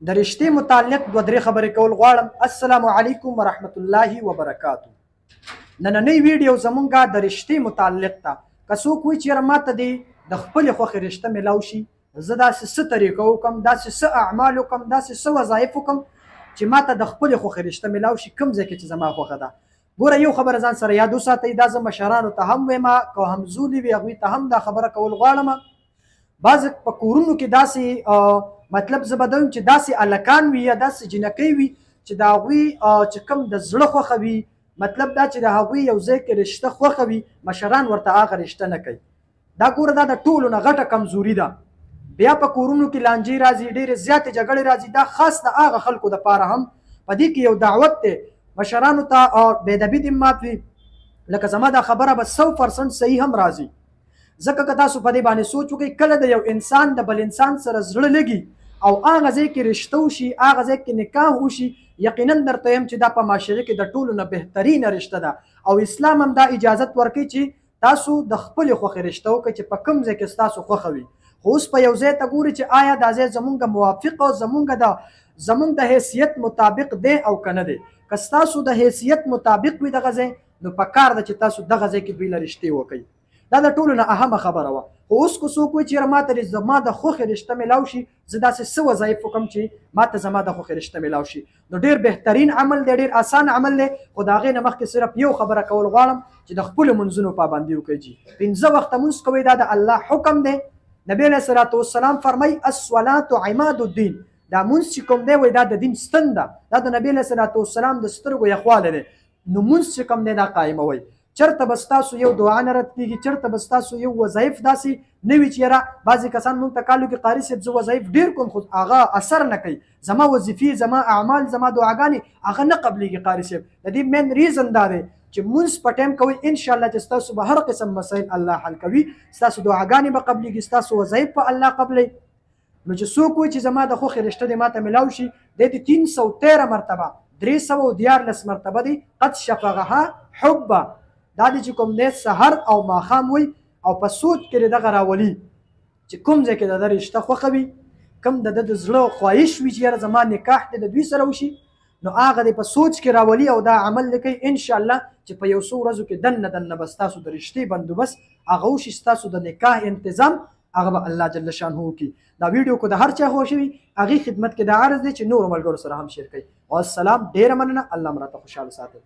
د رشتې متعلق دوه درې خبرې کول غواړم. السلام علیکم ورحمت الله وبرکاتو. نننۍ ویډیو زمونږه د رشتې متعلق ته که څوک وایي چې یاره ماته د خپلې خوښې رشته میلاو شي، زه داسې څه طریقه وکړم، داسې څه اعمال وکړم، داسې څه وظایف وکړم چې ماته د خپلې خوښې رشته میلاو شي کوم ځای کې چې زما خوښه ده. ګوره یو خبره ځان سره یاد وساتئ، دا زه مشرانو ته هم وایم که همزولي وي هغوی ته هم دا خبره کول غواړم. بعض په کورونو کې داسې مطلب زه به دا وایم چې داسې هلکان وي یا داسې جنکۍ وي چې د هغوی چې کوم د زړه خوښه وي، مطلب دا چې د هغوی یو ځای کې رشته خوښه وي، مشران ورته هغه رشته نه کوي. دا ګوره دا د ټولو نه غټه کمزوري ده. بیا په کورونو کې لانجې راځي، ډېرې زیاتې جګړې راځي. دا خاص د هغه خلکو دپاره هم په دې کې یو دعوت دی مشرانو ته بېادبي دې مات وي. لکه زما دا خبره به 100% صحیح هم راځي، ځکه که تاسو په دې باندې سوچ وکړئ کله د یو انسان د بل انسان سره زړه لګي او هغه ځای کې رشته وشي، هغه ځای کې نکاح وشي، یقینا درته وایم چې دا په معاشره کې د ټولو نه بهترینه رشته ده. او اسلام هم دا اجازت ورکوي چې تاسو د خپلې خوښې رشته وکړئ چې په کوم ځای کې ستاسو خوښه وي. خو اوس په یو ځای ته ګوري چې آیا دا ځای زمونږ موافق او زمونږ د حیثیت مطابق دی او که نه دی. که ستاسو د حیثیت مطابق وي دغه ځای، نو پکار ده چې تاسو دغه ځای کې دوی له رشتې وکړئ. دا د ټولو نه اهمه خبره وه. خو اوس که څوک وایي چې یاره ماته زما د خوښې رشته میلاو شي، زه داسې څه وظایف وکړم چې ماته زما د خوښې رشته میلاو شي، نو ډېر بهترین عمل دی، ډېر آسان عمل دی. خو د هغې نه مخکې صرف یو خبره کول غواړم چې د خپلو منځونو پابندي وکړئ. جي 5 وخته لمونځ کوئ، دا د الله حکم دی. نبی علیه الصلاة والسلام فرمایي الصلاة عماد الدین، دا مونځ چې کوم دی وایي دا د دین ستن ده، دا د نبی علیه الصلاة والسلام د سترګو یخوالی دی. نو مونځ چې کوم دی دا قایموئ. چرته به ستاسو یو دعا نه رد کېږي، چرته به ستاسو یو وظایف داسې نه وي چې یاره بعضې کسان مونږ ته کال وکړي قاري صاحب زه وظایف ډېر کوم خو هغه اثر نه کوي، زما وظیفې زما اعمال زما دعاګانې هغه نه قبلېږي قاري صاحب. د دې مین ریزن دا دی چې مونځ په ټایم کوئ، انشاءالله چې ستاسو به هر قسم مسایل الله حل کوي، ستاسو دعاګانې به قبلېږي، ستاسو وظایف په الله قبلوي. نو چې څوک وایي چې زما د خوښې رشته دې ماته میلاو شي، دی د 313 مرتبه 314 مرتبه دی قد شفقها حبه، دا دی چې کوم دی سحر او ماښام وي او په سوچ کې دغه راولي چې کوم ځای کې د ده رشته خوښه وي، کوم د ده د زړه خواهش وي چې یاره زما نکاح دی د دوی سره وشي، نو هغه دی په سوچ کې راولي او دا عمل دی کوي. انشاءالله چې په یو څو ورځو کې دنه به ستاسو د رشتې بندوبست هغه وشي، ستاسو د نکاح انتظام هغه به الله جل شانه وکړي. دا ویډیو کو د هر چا خوښ وي هغې خدمت کې دا عرض دی چې نورو ملګرو سره هم شیر کړئ. والسلام، ډېره مننه، الله مو راته خوشحاله ساتي.